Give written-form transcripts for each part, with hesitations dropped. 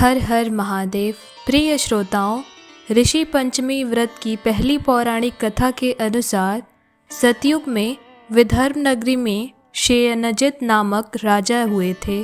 हर हर महादेव। प्रिय श्रोताओं, ऋषि पंचमी व्रत की पहली पौराणिक कथा के अनुसार सतयुग में विदर्भ नगरी में शयनजित नामक राजा हुए थे।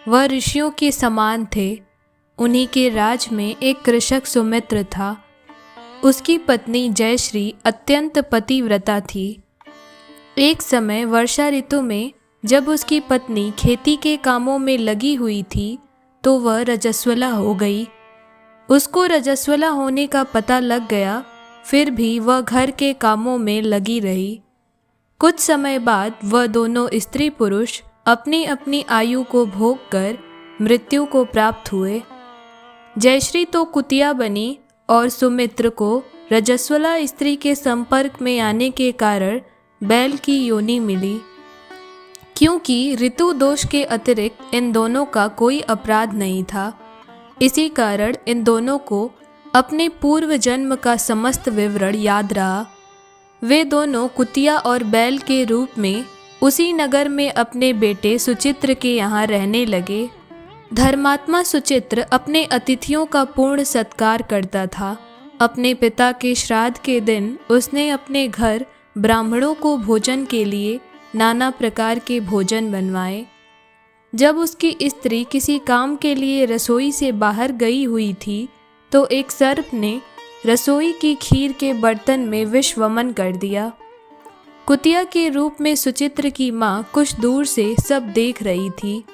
वह ऋषियों के समान थे। उन्हीं के राज में एक कृषक सुमित्र था। उसकी पत्नी जयश्री अत्यंत पतिव्रता थी। एक समय वर्षा ऋतु में जब उसकी पत्नी खेती के कामों में लगी हुई थी तो वह रजस्वला हो गई। उसको रजस्वला होने का पता लग गया, फिर भी वह घर के कामों में लगी रही। कुछ समय बाद वह दोनों स्त्री पुरुष अपनी अपनी आयु को भोग कर मृत्यु को प्राप्त हुए। जयश्री तो कुतिया बनी और सुमित्र को रजस्वला स्त्री के संपर्क में आने के कारण बैल की योनि मिली। क्योंकि ऋतु दोष के अतिरिक्त इन दोनों का कोई अपराध नहीं था, इसी कारण इन दोनों को अपने पूर्व जन्म का समस्त विवरण याद रहा। वे दोनों कुतिया और बैल के रूप में उसी नगर में अपने बेटे सुचित्र के यहाँ रहने लगे। धर्मात्मा सुचित्र अपने अतिथियों का पूर्ण सत्कार करता था। अपने पिता के श्राद्ध के दिन उसने अपने घर ब्राह्मणों को भोजन के लिए नाना प्रकार के भोजन बनवाए। जब उसकी स्त्री किसी काम के लिए रसोई से बाहर गई हुई थी तो एक सर्प ने रसोई की खीर के बर्तन में विष वमन कर दिया। कुतिया के रूप में सुचित्र की माँ कुछ दूर से सब देख रही थी।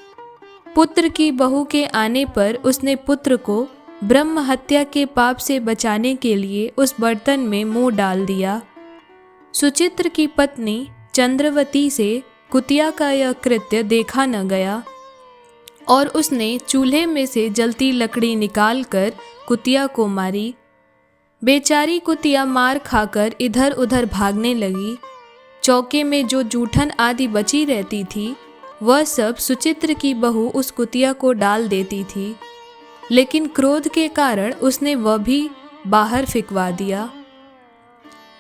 पुत्र की बहू के आने पर उसने पुत्र को ब्रह्म हत्या के पाप से बचाने के लिए उस बर्तन में मुंह डाल दिया। सुचित्र की पत्नी चंद्रवती से कुतिया का यह कृत्य देखा न गया और उसने चूल्हे में से जलती लकड़ी निकालकर कुतिया को मारी। बेचारी कुतिया मार खाकर इधर उधर भागने लगी। चौके में जो जूठन आदि बची रहती थी वह सब सुचित्र की बहू उस कुतिया को डाल देती थी, लेकिन क्रोध के कारण उसने वह भी बाहर फिकवा दिया।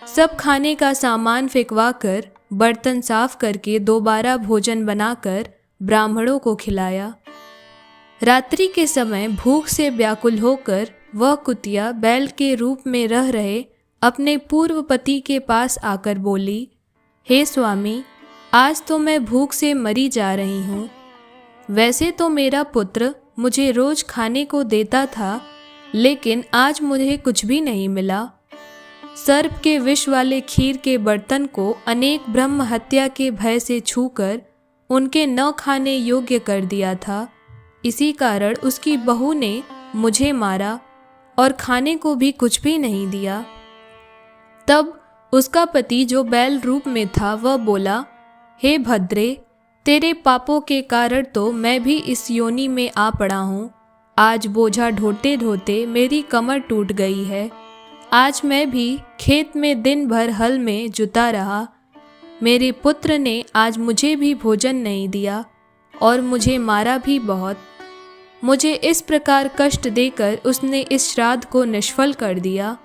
सब खाने का सामान फिकवा कर बर्तन साफ करके दोबारा भोजन बनाकर ब्राह्मणों को खिलाया। रात्रि के समय भूख से व्याकुल होकर वह कुतिया बैल के रूप में रह रहे अपने पूर्व पति के पास आकर बोली, हे स्वामी, आज तो मैं भूख से मरी जा रही हूँ। वैसे तो मेरा पुत्र मुझे रोज खाने को देता था, लेकिन आज मुझे कुछ भी नहीं मिला। सर्प के विष वाले खीर के बर्तन को अनेक ब्रह्म हत्या के भय से छूकर उनके न खाने योग्य कर दिया था। इसी कारण उसकी बहू ने मुझे मारा और खाने को भी कुछ भी नहीं दिया। तब उसका पति जो बैल रूप में था वह बोला, हे भद्रे, तेरे पापों के कारण तो मैं भी इस योनि में आ पड़ा हूँ। आज बोझा ढोते ढोते मेरी कमर टूट गई है। आज मैं भी खेत में दिन भर हल में जुता रहा। मेरे पुत्र ने आज मुझे भी भोजन नहीं दिया और मुझे मारा भी बहुत। मुझे इस प्रकार कष्ट देकर उसने इस श्राद्ध को निष्फल कर दिया।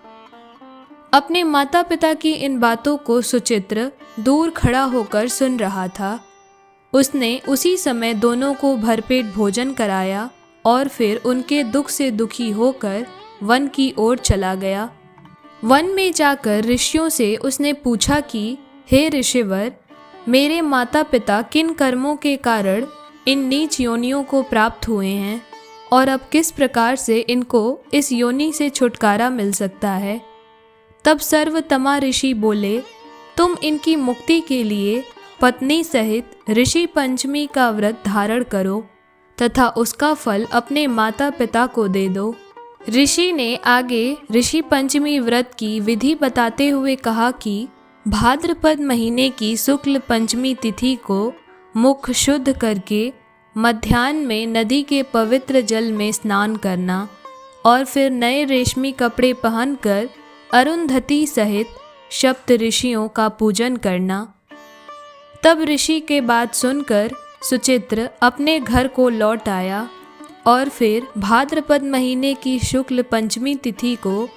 अपने माता पिता की इन बातों को सुचित्र दूर खड़ा होकर सुन रहा था। उसने उसी समय दोनों को भरपेट भोजन कराया और फिर उनके दुख से दुखी होकर वन की ओर चला गया। वन में जाकर ऋषियों से उसने पूछा कि हे ऋषिवर, मेरे माता पिता किन कर्मों के कारण इन नीच योनियों को प्राप्त हुए हैं और अब किस प्रकार से इनको इस योनि से छुटकारा मिल सकता है। तब सर्वतमा ऋषि बोले, तुम इनकी मुक्ति के लिए पत्नी सहित ऋषि पंचमी का व्रत धारण करो तथा उसका फल अपने माता पिता को दे दो। ऋषि ने आगे ऋषि पंचमी व्रत की विधि बताते हुए कहा कि भाद्रपद महीने की शुक्ल पंचमी तिथि को मुख शुद्ध करके मध्याह्न में नदी के पवित्र जल में स्नान करना और फिर नए रेशमी कपड़े पहनकर अरुंधति सहित सप्त ऋषियों का पूजन करना। तब ऋषि के बात सुनकर सुचित्र अपने घर को लौट आया और फिर भाद्रपद महीने की शुक्ल पंचमी तिथि को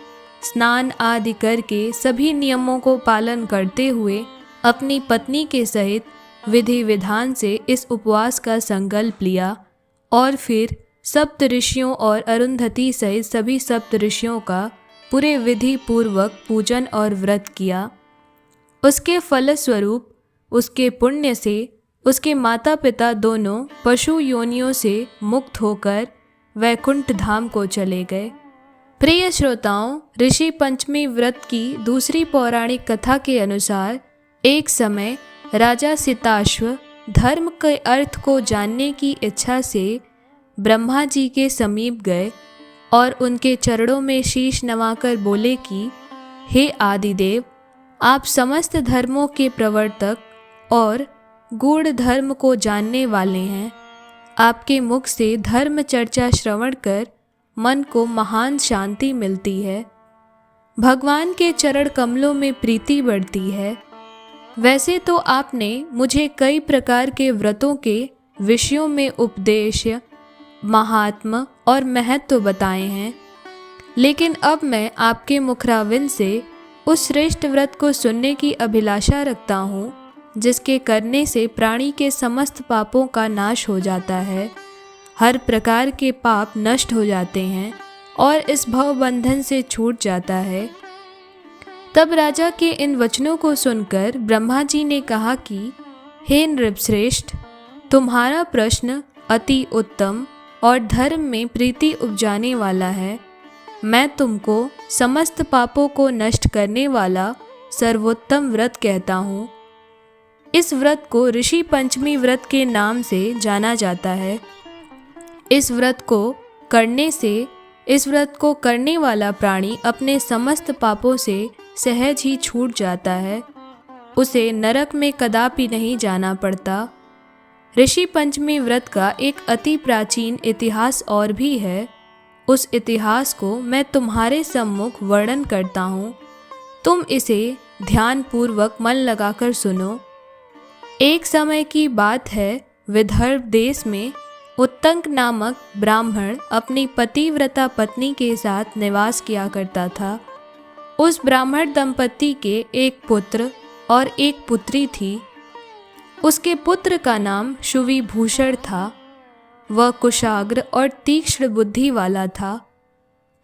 स्नान आदि करके सभी नियमों को पालन करते हुए अपनी पत्नी के सहित विधि विधान से इस उपवास का संकल्प लिया और फिर सप्त ऋषियों और अरुंधति सहित सभी सप्त ऋषियों का पूरे विधि पूर्वक पूजन और व्रत किया। उसके फलस्वरूप उसके पुण्य से उसके माता पिता दोनों पशु योनियों से मुक्त होकर वैकुंठ धाम को चले गए। प्रिय श्रोताओं, ऋषि पंचमी व्रत की दूसरी पौराणिक कथा के अनुसार एक समय राजा सिताश्व धर्म के अर्थ को जानने की इच्छा से ब्रह्मा जी के समीप गए और उनके चरणों में शीश नवाकर बोले कि हे आदिदेव, आप समस्त धर्मों के प्रवर्तक और गूढ़ धर्म को जानने वाले हैं। आपके मुख से धर्म चर्चा श्रवण कर मन को महान शांति मिलती है। भगवान के चरण कमलों में प्रीति बढ़ती है। वैसे तो आपने मुझे कई प्रकार के व्रतों के विषयों में उपदेश, महात्म और महत्व बताए हैं, लेकिन अब मैं आपके मुखराविंद से उस श्रेष्ठ व्रत को सुनने की अभिलाषा रखता हूँ जिसके करने से प्राणी के समस्त पापों का नाश हो जाता है, हर प्रकार के पाप नष्ट हो जाते हैं और इस भव बंधन से छूट जाता है। तब राजा के इन वचनों को सुनकर ब्रह्मा जी ने कहा कि हे नृपश्रेष्ठ, तुम्हारा प्रश्न अति उत्तम और धर्म में प्रीति उपजाने वाला है। मैं तुमको समस्त पापों को नष्ट करने वाला सर्वोत्तम व्रत कहता हूँ। इस व्रत को ऋषि पंचमी व्रत के नाम से जाना जाता है। इस व्रत को करने वाला प्राणी अपने समस्त पापों से सहज ही छूट जाता है। उसे नरक में कदापि नहीं जाना पड़ता। ऋषि पंचमी व्रत का एक अति प्राचीन इतिहास और भी है। उस इतिहास को मैं तुम्हारे सम्मुख वर्णन करता हूँ। तुम इसे ध्यानपूर्वक मन लगाकर सुनो। एक समय की बात है, विदर्भ देश में उत्तंक नामक ब्राह्मण अपनी पतिव्रता पत्नी के साथ निवास किया करता था। उस ब्राह्मण दंपति के एक पुत्र और एक पुत्री थी। उसके पुत्र का नाम शुविभूषण था। वह कुशाग्र और तीक्ष्ण बुद्धि वाला था।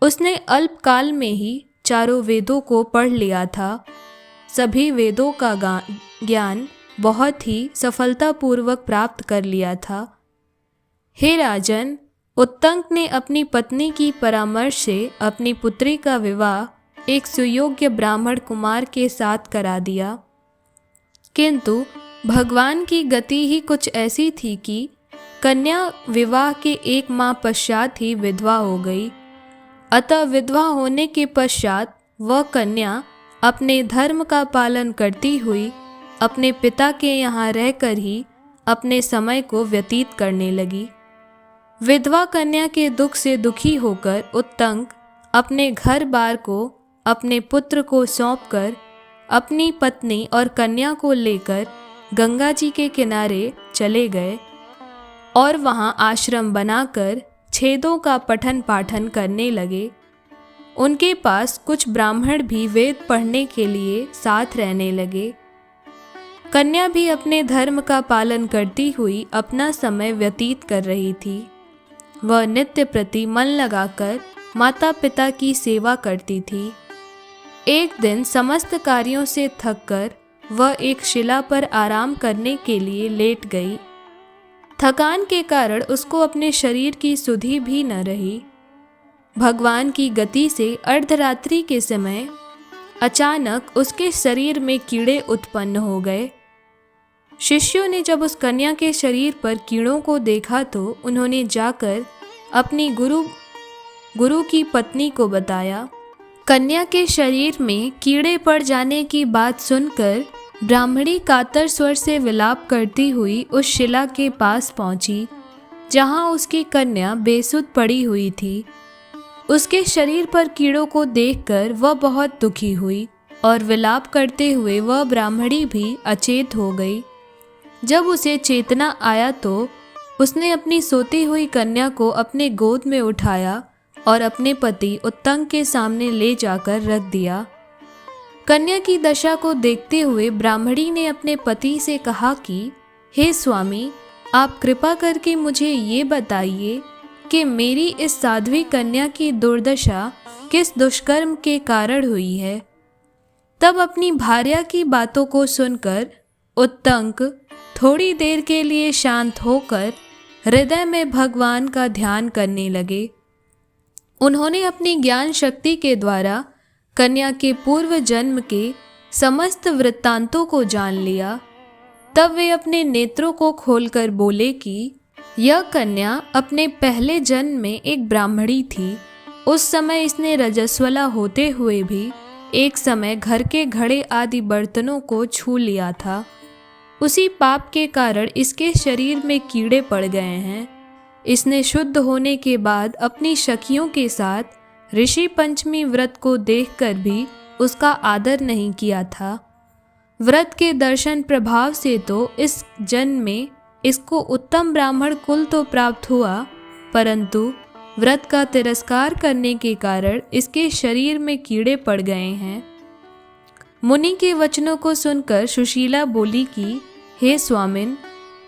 उसने अल्पकाल में ही चारों वेदों को पढ़ लिया था। सभी वेदों का ज्ञान बहुत ही सफलतापूर्वक प्राप्त कर लिया था। हे राजन, उत्तंक ने अपनी पत्नी की परामर्श से अपनी पुत्री का विवाह एक सुयोग्य ब्राह्मण कुमार के साथ करा दिया। किंतु भगवान की गति ही कुछ ऐसी थी कि कन्या विवाह के 1 माह पश्चात ही विधवा हो गई। अतः विधवा होने के पश्चात वह कन्या अपने धर्म का पालन करती हुई अपने पिता के यहाँ रहकर ही अपने समय को व्यतीत करने लगी। विधवा कन्या के दुख से दुखी होकर उत्तंक अपने घर बार को अपने पुत्र को सौंपकर अपनी पत्नी और कन्या को लेकर गंगा जी के किनारे चले गए और वहाँ आश्रम बनाकर छेदों का पठन पाठन करने लगे। उनके पास कुछ ब्राह्मण भी वेद पढ़ने के लिए साथ रहने लगे। कन्या भी अपने धर्म का पालन करती हुई अपना समय व्यतीत कर रही थी। वह नित्य प्रति मन लगाकर माता पिता की सेवा करती थी। एक दिन समस्त कार्यों से थककर वह एक शिला पर आराम करने के लिए लेट गई। थकान के कारण उसको अपने शरीर की सुधि भी न रही। भगवान की गति से अर्धरात्रि के समय अचानक उसके शरीर में कीड़े उत्पन्न हो गए। शिष्यों ने जब उस कन्या के शरीर पर कीड़ों को देखा तो उन्होंने जाकर अपनी गुरु की पत्नी को बताया। कन्या के शरीर में कीड़े पड़ जाने की बात सुनकर ब्राह्मणी कातर स्वर से विलाप करती हुई उस शिला के पास पहुंची, जहां उसकी कन्या बेसुध पड़ी हुई थी। उसके शरीर पर कीड़ों को देखकर वह बहुत दुखी हुई और विलाप करते हुए वह ब्राह्मणी भी अचेत हो गई। जब उसे चेतना आया तो उसने अपनी सोती हुई कन्या को अपने गोद में उठाया और अपने पति उत्तंक के सामने ले जाकर रख दिया। कन्या की दशा को देखते हुए ब्राह्मणी ने अपने पति से कहा कि हे स्वामी, आप कृपा करके मुझे ये बताइए कि मेरी इस साध्वी कन्या की दुर्दशा किस दुष्कर्म के कारण हुई है। तब अपनी भार्या की बातों को सुनकर उत्तंक थोड़ी देर के लिए शांत होकर हृदय में भगवान का ध्यान करने लगे। उन्होंने अपनी ज्ञान शक्ति के द्वारा कन्या के पूर्व जन्म के समस्त वृत्तांतों को जान लिया। तब वे अपने नेत्रों को खोलकर बोले कि यह कन्या अपने पहले जन्म में एक ब्राह्मणी थी। उस समय इसने रजस्वला होते हुए भी एक समय घर के घड़े आदि बर्तनों को छू लिया था। उसी पाप के कारण इसके शरीर में कीड़े पड़ गए हैं। इसने शुद्ध होने के बाद अपनी सखियों के साथ ऋषि पंचमी व्रत को देखकर भी उसका आदर नहीं किया था। व्रत के दर्शन प्रभाव से तो इस जन्म में इसको उत्तम ब्राह्मण कुल तो प्राप्त हुआ, परंतु व्रत का तिरस्कार करने के कारण इसके शरीर में कीड़े पड़ गए हैं। मुनि के वचनों को सुनकर सुशीला बोली कि हे स्वामिन,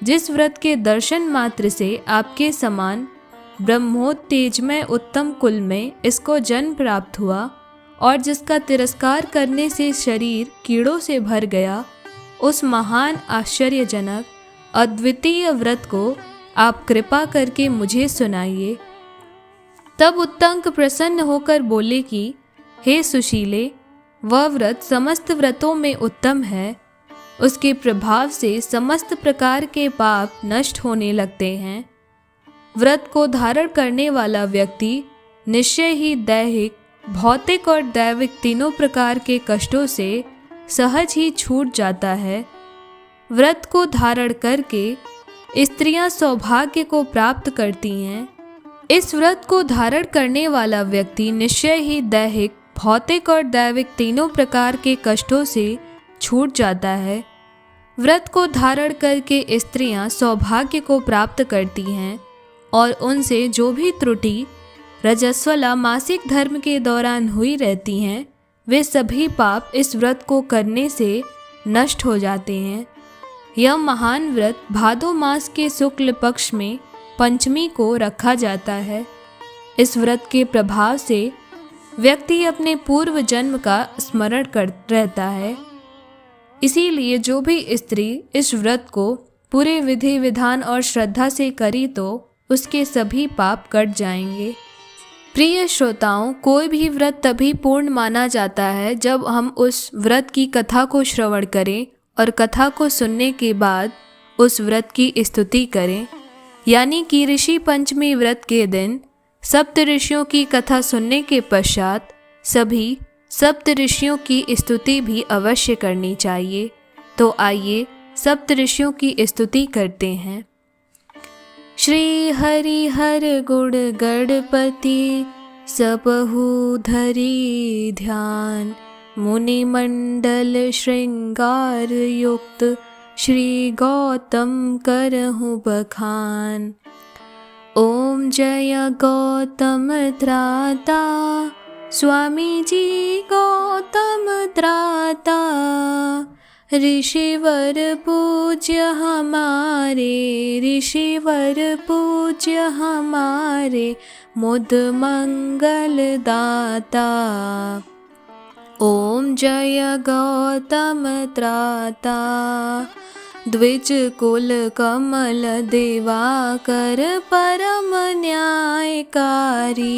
जिस व्रत के दर्शन मात्र से आपके समान ब्रह्मोत्तेजमय उत्तम कुल में इसको जन्म प्राप्त हुआ और जिसका तिरस्कार करने से शरीर कीड़ों से भर गया, उस महान आश्चर्यजनक अद्वितीय व्रत को आप कृपा करके मुझे सुनाइए। तब उत्तंक प्रसन्न होकर बोले कि हे सुशीले, वह व्रत समस्त व्रतों में उत्तम है। उसके प्रभाव से समस्त प्रकार के पाप नष्ट होने लगते हैं। व्रत को धारण करने वाला व्यक्ति निश्चय ही दैहिक, भौतिक और दैविक तीनों प्रकार के कष्टों से सहज ही छूट जाता है। व्रत को धारण करके स्त्रियां सौभाग्य को प्राप्त करती हैं। इस व्रत को धारण करने वाला व्यक्ति निश्चय ही दैहिक, भौतिक और दैविक तीनों प्रकार के कष्टों से छूट जाता है। व्रत को धारण करके स्त्रियां सौभाग्य को प्राप्त करती हैं और उनसे जो भी त्रुटि रजस्वला मासिक धर्म के दौरान हुई रहती हैं, वे सभी पाप इस व्रत को करने से नष्ट हो जाते हैं। यह महान व्रत भादो मास के शुक्ल पक्ष में पंचमी को रखा जाता है। इस व्रत के प्रभाव से व्यक्ति अपने पूर्व जन्म का स्मरण कर रहता है। इसीलिए जो भी स्त्री इस व्रत को पूरे विधि विधान और श्रद्धा से करी तो उसके सभी पाप कट जाएंगे। प्रिय श्रोताओं, कोई भी व्रत तभी पूर्ण माना जाता है जब हम उस व्रत की कथा को श्रवण करें और कथा को सुनने के बाद उस व्रत की स्तुति करें। यानी कि ऋषि पंचमी व्रत के दिन सप्त ऋषियों की कथा सुनने के पश्चात सभी सप्त ऋषियों की स्तुति भी अवश्य करनी चाहिए। तो आइए सप्त ऋषियों की स्तुति करते हैं। श्री हरि हर गुण गणपति सबहु धरी ध्यान, मुनि मंडल श्रृंगार युक्त श्री गौतम करहु बखान। ओम जय गौतम त्राता, स्वामी जी गौतम त्राता, ऋषिवर पूज्य हमारे, ऋषिवर पूज्य हमारे, मुद मंगल दाता। ओम जय गौतम त्राता, द्विज कुल कमल दिवाकर परम न्यायकारी,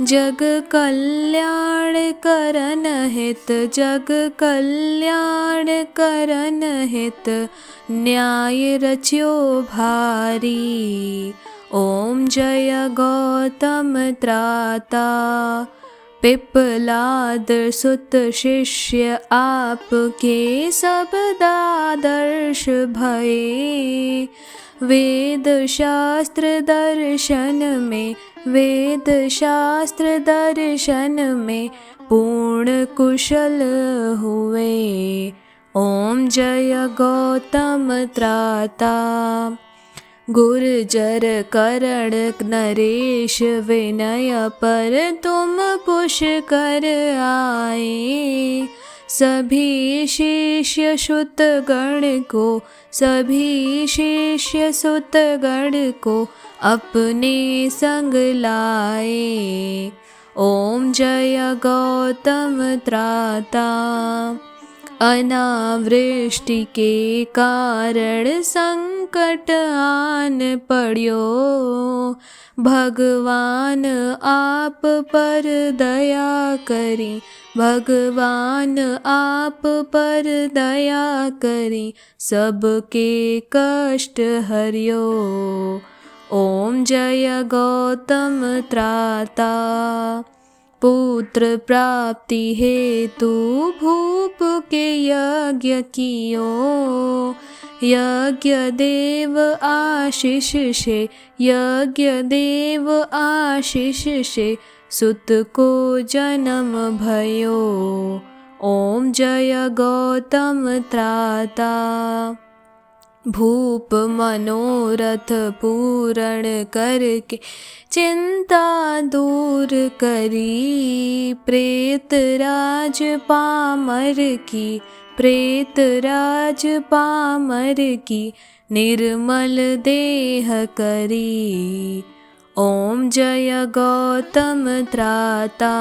जग कल्याण करन हित, जग कल्याण करन हित, न्याय रच्यो भारी। ओम जय गौतम त्राता, पिप्पलाद सुत शिष्य आपके सब दादर्श भये, वेद शास्त्र दर्शन में, वेद शास्त्र दर्शन में पूर्ण कुशल हुए। ओम जय गौतम त्राता, गुर्जर करण नरेश विनय पर तुम पुष्कर आए, सभी शिष्य श्रुतगण को, सभी शिष्य श्रुतगण को अपने संग लाए। ओम जय गौतम त्राता। अनावृष्टि के कारण संकट आन पड़्यो, भगवान आप पर दया करी, भगवान आप पर दया करी, सबके कष्ट हरियो। ओम जय गौतम त्राता। पुत्र प्राप्ति हेतु भूप के यज्ञ कियो, यज्ञ देव आशीष से, यज्ञ देव आशीष से सुत को जन्म भयो। ओम जय गौतम त्राता। भूप मनोरथ पूर्ण करके चिंता दूर करी, प्रेत राज पामर की, प्रेत राज पामर की निर्मल देह करी। ओम जय गौतम त्राता।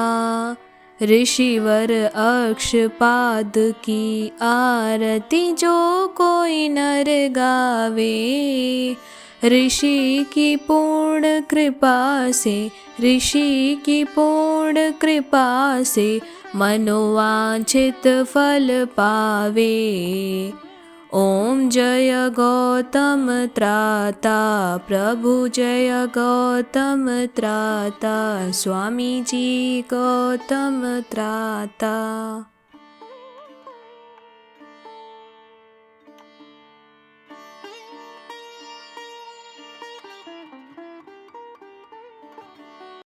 ऋषिवर अक्षपाद की आरती जो कोई नर गावे, ऋषि की पूर्ण कृपा से, ऋषि की पूर्ण कृपा से मनोवांछित फल पावे। ओम जय गौतम त्राता। प्रभु जय गौतम त्राता। स्वामी जी गौतम त्राता।